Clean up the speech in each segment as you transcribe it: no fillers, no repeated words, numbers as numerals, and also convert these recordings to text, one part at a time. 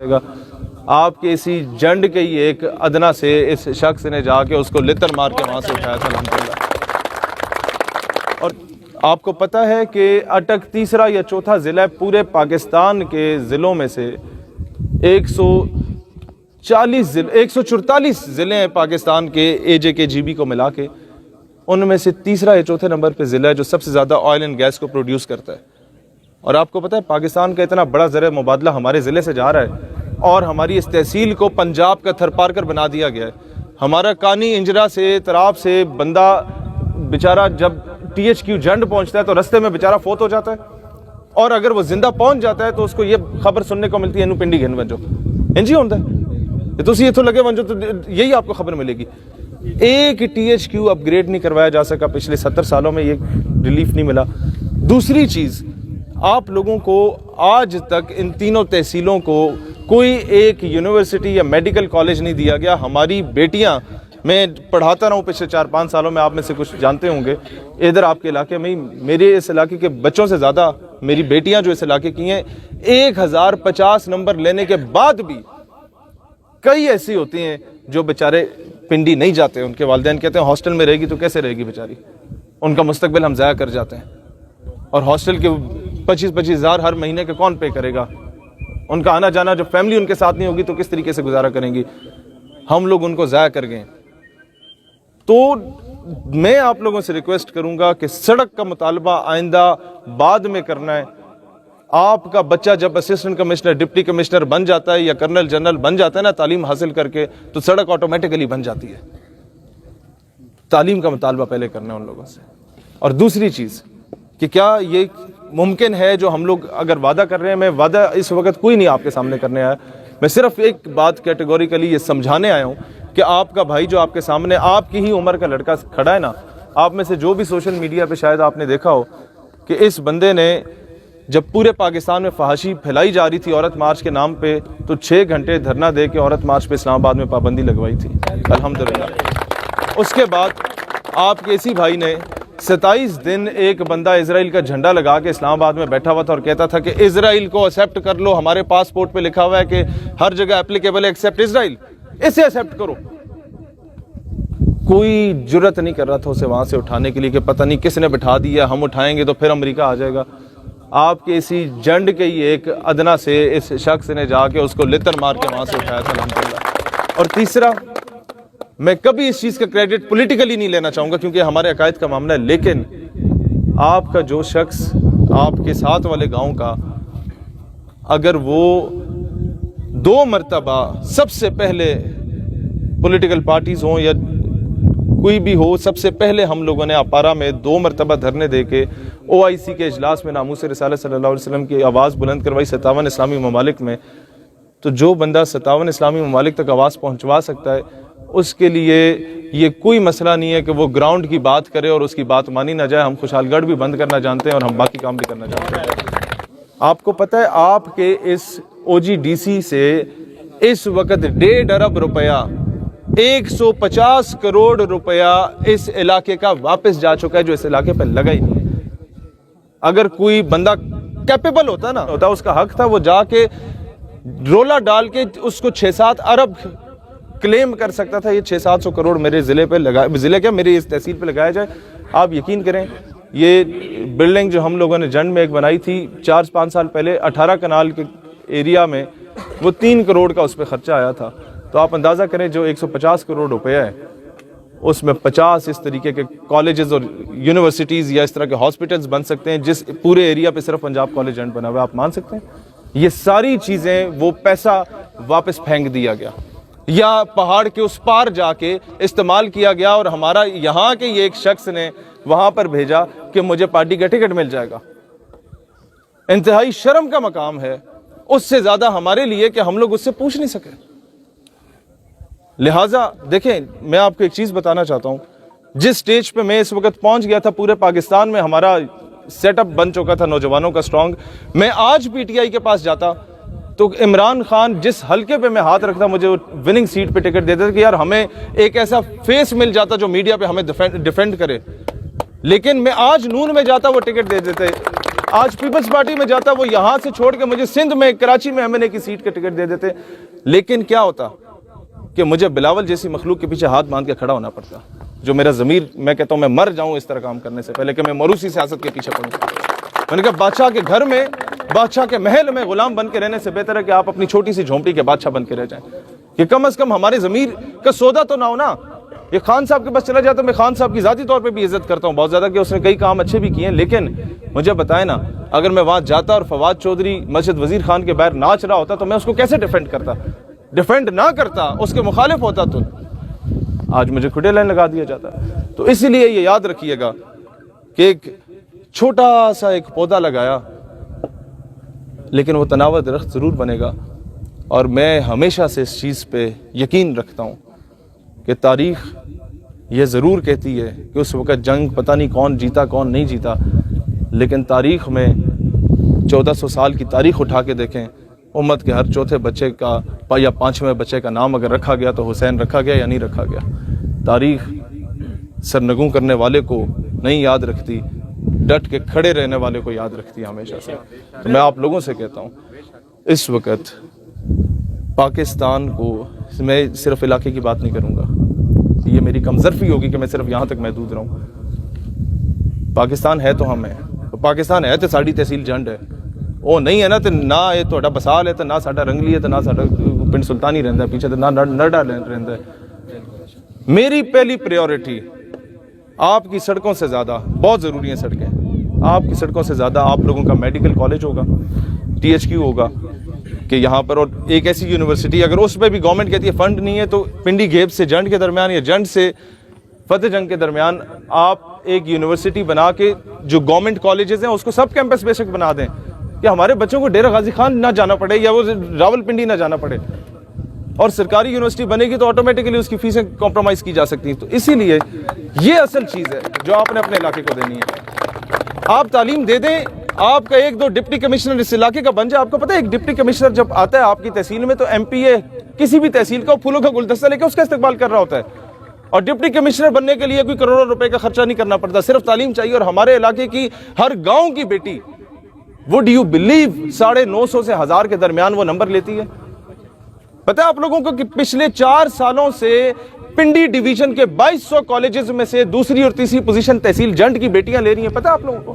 آپ کے اسی جنڈ کے ہی ایک ادنا سے اس شخص نے جا کے اس کو لتر مار کے وہاں سے اٹھایا تھا الحمدللہ۔ اور آپ کو پتہ ہے کہ اٹک تیسرا یا چوتھا ضلع پورے پاکستان کے ضلعوں میں سے 144 ضلع ہیں پاکستان کے اے جے کے جی بی کو ملا کے، ان میں سے تیسرا یا چوتھے نمبر پہ ضلع ہے جو سب سے زیادہ آئل اینڈ گیس کو پروڈیوس کرتا ہے۔ اور آپ کو پتہ ہے پاکستان کا اتنا بڑا ذرائع مبادلہ ہمارے ضلع سے جا رہا ہے، اور ہماری اس تحصیل کو پنجاب کا تھر پار کر بنا دیا گیا ہے۔ ہمارا کانی انجرا سے تراب سے بندہ بیچارہ جب ٹی ایچ کیو جنڈ پہنچتا ہے تو رستے میں بیچارہ فوت ہو جاتا ہے، اور اگر وہ زندہ پہنچ جاتا ہے تو اس کو یہ خبر سننے کو ملتی ہے انو پنڈی گھن ونجو انجی ہوتا ہے تو اتوں لگے ونجو، تو یہی آپ کو خبر ملے گی۔ ایک ٹی ایچ کیو اپ گریڈ نہیں کروایا جا سکا پچھلے 70 سالوں میں، یہ ریلیف نہیں ملا۔ دوسری چیز، آپ لوگوں کو آج تک ان تینوں تحصیلوں کو کوئی ایک یونیورسٹی یا میڈیکل کالج نہیں دیا گیا۔ ہماری بیٹیاں، میں پڑھاتا رہا ہوں پچھلے 4-5 سالوں میں، آپ میں سے کچھ جانتے ہوں گے، ادھر آپ کے علاقے میں میرے اس علاقے کے بچوں سے زیادہ میری بیٹیاں جو اس علاقے کی ہیں 1050 نمبر لینے کے بعد بھی کئی ایسی ہوتی ہیں جو بیچارے پنڈی نہیں جاتے، ان کے والدین کہتے ہیں ہاسٹل میں رہے گی تو کیسے رہے گی بیچاری، ان کا مستقبل ہم ضائع کر جاتے ہیں، اور ہاسٹل کے 25 ہزار ہر مہینے کے کون پے کرے گا؟ ان کا آنا جانا جو فیملی ان کے ساتھ نہیں ہوگی تو کس طریقے سے گزارا کریں گی؟ ہم لوگ ان کو ضائع کر گئے۔ تو میں آپ لوگوں سے ریکویسٹ کروں گا کہ سڑک کا مطالبہ آئندہ بعد میں کرنا ہے۔ آپ کا بچہ جب اسسٹنٹ کمشنر، ڈپٹی کمشنر بن جاتا ہے یا کرنل جنرل بن جاتا ہے نا تعلیم حاصل کر کے، تو سڑک آٹومیٹیکلی بن جاتی ہے۔ تعلیم کا مطالبہ پہلے کرنا ہے ان لوگوں سے۔ اور دوسری چیز کہ کیا یہ ممکن ہے جو ہم لوگ اگر وعدہ کر رہے ہیں، میں وعدہ اس وقت کوئی نہیں آپ کے سامنے کرنے آیا، میں صرف ایک بات کیٹیگوریکلی یہ سمجھانے آیا ہوں کہ آپ کا بھائی جو آپ کے سامنے آپ کی ہی عمر کا لڑکا کھڑا ہے نا، آپ میں سے جو بھی سوشل میڈیا پہ شاید آپ نے دیکھا ہو کہ اس بندے نے جب پورے پاکستان میں فحاشی پھیلائی جا رہی تھی عورت مارچ کے نام پہ، تو 6 گھنٹے دھرنا دے کے عورت مارچ پہ اسلام آباد میں پابندی لگوائی تھی الحمدللہ۔ اس کے بعد آپ کے اسی بھائی نے 27 دن ایک بندہ اسرائیل کا جھنڈا لگا کے اسلام آباد میں بیٹھا ہوا تھا اور کہتا تھا کہ اسرائیل کو ایکسیپٹ کر لو، ہمارے پاسپورٹ پہ لکھا ہوا ہے کہ ہر جگہ اپلیکیبل ہے ایکسیپٹ اسرائیل، اسے ایکسیپٹ کرو۔ کوئی جرت نہیں کر رہا تھا اسے وہاں سے اٹھانے کے لیے کہ پتہ نہیں کس نے بٹھا دیا، ہم اٹھائیں گے تو پھر امریکہ آ جائے گا۔ آپ کے اسی جنڈ کے ہی ایک ادنا سے اس شخص نے جا کے اس کو لتر مار کے وہاں سے اٹھایا تھا الحمدللہ۔ اور تیسرا، میں کبھی اس چیز کا کریڈٹ پولیٹیکلی نہیں لینا چاہوں گا کیونکہ ہمارے عقائد کا معاملہ ہے، لیکن آپ کا جو شخص آپ کے ساتھ والے گاؤں کا، اگر وہ 2 مرتبہ سب سے پہلے پولیٹیکل پارٹیز ہوں یا کوئی بھی ہو، سب سے پہلے ہم لوگوں نے اپارا میں 2 مرتبہ دھرنے دے کے OIC کے اجلاس میں ناموس رسالت صلی اللہ علیہ وسلم کی آواز بلند کروائی 57 اسلامی ممالک میں، تو جو بندہ 57 اسلامی ممالک تک آواز پہنچوا سکتا ہے، اس کے لیے یہ کوئی مسئلہ نہیں ہے کہ وہ گراؤنڈ کی بات کرے اور اس کی بات مانی نہ جائے۔ ہم خوشحال گڑھ بھی بند کرنا جانتے ہیں اور ہم باقی کام بھی کرنا جانتے ہیں۔ آپ کو پتہ ہے آپ کے اس OGDC سے اس وقت 1.5 ارب روپیہ، 150 کروڑ روپیہ اس علاقے کا واپس جا چکا ہے جو اس علاقے پہ لگا ہی نہیں۔ اگر کوئی بندہ کیپیبل ہوتا نا، اس کا حق تھا وہ جا کے رولا ڈال کے اس کو 6-7 ارب کلیم کر سکتا تھا۔ یہ 600-700 کروڑ میرے ضلع پہ ضلع کیا میری اس تحصیل پہ لگایا جائے۔ آپ یقین کریں یہ بلڈنگ جو ہم لوگوں نے جنڈ میں ایک بنائی تھی 4-5 سال پہلے 18 کنال کے ایریا میں، وہ 3 کروڑ کا اس پہ خرچہ آیا تھا۔ تو آپ اندازہ کریں جو 150 کروڑ روپیہ ہے اس میں 50 اس طریقے کے کالجز اور یونیورسٹیز یا اس طرح کے ہاسپٹلز بن سکتے ہیں جس پورے ایریا پہ صرف پنجاب کالج جنڈ بنا ہوا ہے۔ آپ مان سکتے ہیں یہ ساری چیزیں، وہ پیسہ واپس پھینک دیا گیا یا پہاڑ کے اس پار جا کے استعمال کیا گیا، اور ہمارا یہاں کے یہ ایک شخص نے وہاں پر بھیجا کہ مجھے پارٹی کا ٹکٹ مل جائے گا۔ انتہائی شرم کا مقام ہے، اس سے زیادہ ہمارے لیے کہ ہم لوگ اس سے پوچھ نہیں سکے۔ لہٰذا دیکھیں، میں آپ کو ایک چیز بتانا چاہتا ہوں، جس سٹیج پہ میں اس وقت پہنچ گیا تھا، پورے پاکستان میں ہمارا سیٹ اپ بن چکا تھا نوجوانوں کا سٹرونگ۔ میں آج PTI کے پاس جاتا تو عمران خان جس حلقے پہ میں ہاتھ رکھتا مجھے وننگ سیٹ پہ ٹکٹ دیتے تھے کہ یار ہمیں ایک ایسا فیس مل جاتا جو میڈیا پہ ہمیں ڈیفینڈ کرے، لیکن میں آج نون میں جاتا وہ ٹکٹ دے دیتے آج پیپلز پارٹی میں جاتا وہ یہاں سے چھوڑ کے مجھے سندھ میں کراچی میں MNA کی سیٹ کا ٹکٹ دے دیتے, لیکن کیا ہوتا کہ مجھے بلاول جیسی مخلوق کے پیچھے ہاتھ باندھ کے کھڑا ہونا پڑتا, جو میرا ضمیر, میں کہتا ہوں میں مر جاؤں اس طرح کام کرنے سے پہلے کہ میں موروثی سیاست کے پیچھے پڑوں. میں نے کہا بادشاہ کے گھر میں, بادشاہ کے محل میں غلام بن کے رہنے سے بہتر ہے کہ آپ اپنی چھوٹی سی جھونپڑی کے بادشاہ بن کے رہ جائیں, کہ کم از کم ہمارے ضمیر کا سودا تو نہ ہونا. یہ خان صاحب کے پاس چلا جاتا, میں خان صاحب کی ذاتی طور پہ بھی عزت کرتا ہوں بہت زیادہ کہ اس نے کئی کام اچھے بھی کیے ہیں, لیکن مجھے بتائیں نا, اگر میں وہاں جاتا اور فواد چودھری مسجد وزیر خان کے باہر ناچ رہا ہوتا تو میں اس کو کیسے ڈیفینڈ کرتا؟ ڈیفینڈ نہ کرتا, اس کے مخالف ہوتا تو آج مجھے کھٹے لائن لگا دیا جاتا. تو اسی لیے یہ یاد رکھیے گا کہ ایک چھوٹا سا ایک پودا لگایا لیکن وہ تناور درخت ضرور بنے گا. اور میں ہمیشہ سے اس چیز پہ یقین رکھتا ہوں کہ تاریخ یہ ضرور کہتی ہے کہ اس وقت جنگ پتہ نہیں کون جیتا کون نہیں جیتا, لیکن تاریخ میں 1400 سال کی تاریخ اٹھا کے دیکھیں, امت کے ہر چوتھے بچے کا یا پانچویں بچے کا نام اگر رکھا گیا تو حسین رکھا گیا یا نہیں رکھا گیا. تاریخ سرنگوں کرنے والے کو نہیں یاد رکھتی, ڈٹ کے کھڑے رہنے والے کو یاد رکھتی ہے ہمیشہ سے. تو میں آپ لوگوں سے کہتا ہوں اس وقت پاکستان کو, میں صرف علاقے کی بات نہیں کروں گا, یہ میری کمزرفی ہوگی کہ میں صرف یہاں تک محدود رہوں. پاکستان ہے تو ہم ہیں, پاکستان ہے تو ساڑی تحصیل جنڈ ہے, وہ نہیں ہے نا تو نہ یہ تھوڑا بسال ہے تو نہ ساڈا رنگلی ہے تو نہ ساڈا پنڈ سلطانی رہندا ہے پیچھے تو نہ نرڈا رہندا ہے. میری پہلی پریورٹی آپ کی سڑکوں سے زیادہ, بہت ضروری ہیں سڑکیں, آپ کی سڑکوں سے زیادہ آپ لوگوں کا میڈیکل کالج ہوگا, THQ ہوگا کہ یہاں پر, اور ایک ایسی یونیورسٹی اگر اس پہ بھی گورنمنٹ کہتی ہے فنڈ نہیں ہے تو پنڈی گیپ سے جنڈ کے درمیان یا جنڈ سے فتح جنگ کے درمیان آپ ایک یونیورسٹی بنا کے جو گورنمنٹ کالجز ہیں اس کو سب کیمپس بے شک بنا دیں کہ ہمارے بچوں کو ڈیرہ غازی خان نہ جانا پڑے یا وہ راول پنڈی نہ جانا پڑے. اور سرکاری یونیورسٹی بنے گی تو آٹومیٹکلی اس کی فیسیں کمپرومائز کی جا سکتی ہیں. تو اسی لیے یہ اصل چیز ہے جو آپ نے اپنے علاقے کو دینی ہے. آپ تعلیم دے دیں, آپ کا ایک دو ڈپٹی کمشنر اس علاقے کا بن جائے. آپ کو پتہ ہے ایک ڈپٹی کمشنر جب آتا ہے آپ کی تحصیل میں تو MPA کسی بھی تحصیل کا پھولوں کا گلدستہ لے کے اس کا استقبال کر رہا ہوتا ہے, اور ڈپٹی کمشنر بننے کے لیے کوئی کروڑوں روپے کا خرچہ نہیں کرنا پڑتا, صرف تعلیم چاہیے. اور ہمارے علاقے کی ہر گاؤں کی بیٹی, وڈ یو بلیو, 950 سے 1000 کے درمیان وہ نمبر لیتی ہے. پتہ ہے آپ لوگوں کو کہ پچھلے 4 سالوں سے پنڈی ڈویژن کے 2200 کالجز میں سے دوسری اور تیسری پوزیشن تحصیل جنڈ کی بیٹیاں لے رہی ہیں. پتہ ہے آپ لوگوں کو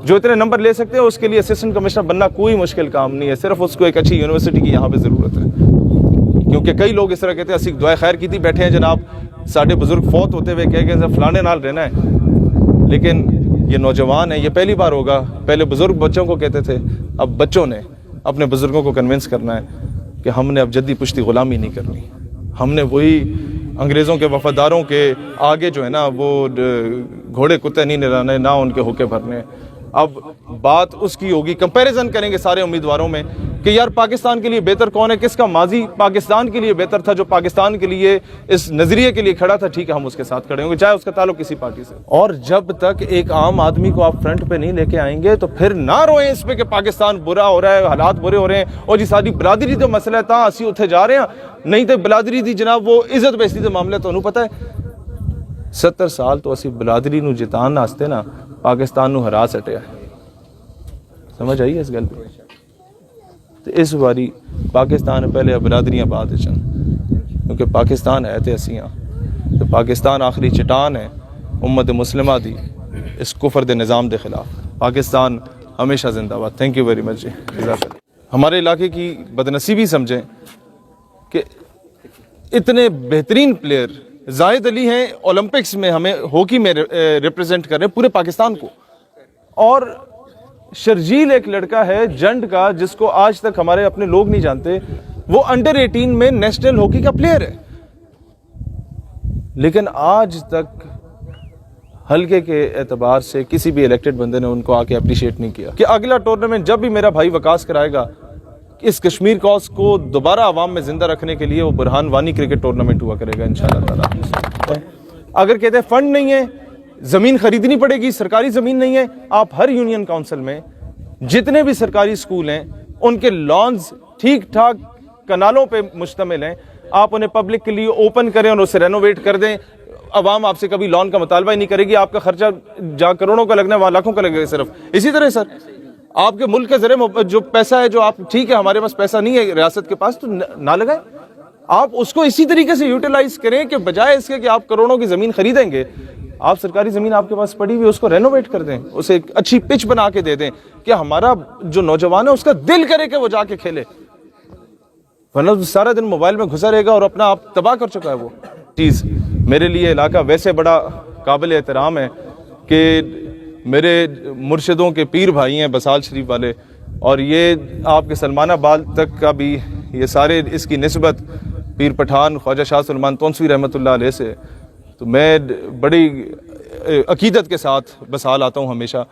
جو اتنے نمبر لے سکتے ہیں اس کے لیے اسسٹنٹ کمشنر بننا کوئی مشکل کام نہیں ہے, صرف اس کو ایک اچھی یونیورسٹی کی یہاں پہ ضرورت ہے. کیونکہ کئی لوگ اس طرح کہتے ہیں اسی دعائے خیر کی تھی بیٹھے ہیں جناب, ساڑھے بزرگ فوت ہوتے ہوئے کہہ کہ فلانے نال رہنا ہے, لیکن یہ نوجوان ہے, یہ پہلی بار ہوگا. پہلے بزرگ بچوں کو کہتے تھے, اب بچوں نے اپنے بزرگوں کو کنونس کرنا ہے کہ ہم نے اب جدی پشتی غلامی نہیں کرنی, ہم نے وہی انگریزوں کے وفاداروں کے آگے جو ہے نا وہ گھوڑے کتے نہیں نہلانے, نہ ان کے ہوکے بھرنے. اب بات اس کی ہوگی, کمپیریزن کریں گے سارے امیدواروں میں کہ یار پاکستان کے لیے بہتر کون ہے, کس کا ماضی پاکستان کے لیے بہتر تھا, جو پاکستان کے لیے اس نظریے کے لیے کھڑا تھا, ٹھیک ہے ہم اس کے ساتھ کھڑے ہوں گے چاہے اس کا تعلق کسی پارٹی سے. اور جب تک ایک عام آدمی کو آپ فرنٹ پہ نہیں لے کے آئیں گے تو پھر نہ روئیں اس پہ کہ پاکستان برا ہو رہا ہے, حالات برے ہو رہے ہیں, اور جی ساری برادری تو مسئلہ ہے تاں اسی اتھے جا رہے ہیں, نہیں تو برادری دی جناب وہ عزت بیستی تو معاملہ تو انہوں پتہ ہے 70 سال تو اسی برادری نو جتان واسطے نا پاکستان نو ہرا سٹیا. سمجھ آئی اس گل پہ؟ تو اس باری پاکستان پہلے برادریاں بعد چن, کیونکہ پاکستان ہے تے اسیاں, تو پاکستان آخری چٹان ہے امت مسلمہ دی اس کفر دے نظام دے خلاف. پاکستان ہمیشہ زندہ باد. تھینک یو ویری مچ جی. ہمارے علاقے کی بدنصیبی سمجھیں کہ اتنے بہترین پلیئر زاہد علی ہیں, اولمپکس میں ہمیں ہاکی میں ریپرزینٹ کر رہے ہیں پورے پاکستان کو, اور شرجیل ایک لڑکا ہے جنڈ کا جس کو آج تک ہمارے اپنے لوگ نہیں جانتے, وہ انڈر 18 میں نیشنل ہاکی کا پلیئر ہے, لیکن آج تک حلقے کے اعتبار سے کسی بھی الیکٹڈ بندے نے ان کو آ کے اپریشیٹ نہیں کیا. کہ اگلا ٹورنامنٹ جب بھی میرا بھائی وکاس کرائے گا, اس کشمیر کاز کو دوبارہ عوام میں زندہ رکھنے کے لیے وہ برہان وانی کرکٹ ٹورنامنٹ ہوا کرے گا انشاءاللہ تعالی. اگر کہتے ہیں فنڈ نہیں ہے, زمین خریدنی پڑے گی, سرکاری زمین نہیں ہے, آپ ہر یونین کونسل میں جتنے بھی سرکاری سکول ہیں ان کے لانز ٹھیک ٹھاک کنالوں پہ مشتمل ہیں, آپ انہیں پبلک کے لیے اوپن کریں اور اسے رینوویٹ کر دیں. عوام آپ سے کبھی لون کا مطالبہ ہی نہیں کرے گی. آپ کا خرچہ جہاں کروڑوں کا لگنا ہے وہاں لاکھوں کا لگے گا صرف. اسی طرح سر آپ کے ملک کے ذریعے جو پیسہ ہے, جو آپ ٹھیک ہے ہمارے پاس پیسہ نہیں ہے ریاست کے پاس, تو نہ لگائیں. آپ اس کو اسی طریقے سے یوٹیلائز کریں کہ بجائے اس کے کہ آپ کروڑوں کی زمین خریدیں گے, آپ سرکاری زمین آپ کے پاس پڑی ہوئی اس کو رینوویٹ کر دیں, اسے ایک اچھی پچ بنا کے دے دیں کہ ہمارا جو نوجوان ہے اس کا دل کرے کہ وہ جا کے کھیلے. ورنہ سارا دن موبائل میں گھسا رہے گا اور اپنا آپ تباہ کر چکا ہے وہ چیز. میرے لیے علاقہ ویسے بڑا قابل احترام ہے کہ میرے مرشدوں کے پیر بھائی ہیں بسال شریف والے, اور یہ آپ کے سلمان آباد تک کا بھی یہ سارے اس کی نسبت پیر پٹھان خواجہ شاہ سلمان تونسوی رحمۃ اللہ علیہ سے. تو میں بڑی عقیدت کے ساتھ بسال آتا ہوں ہمیشہ.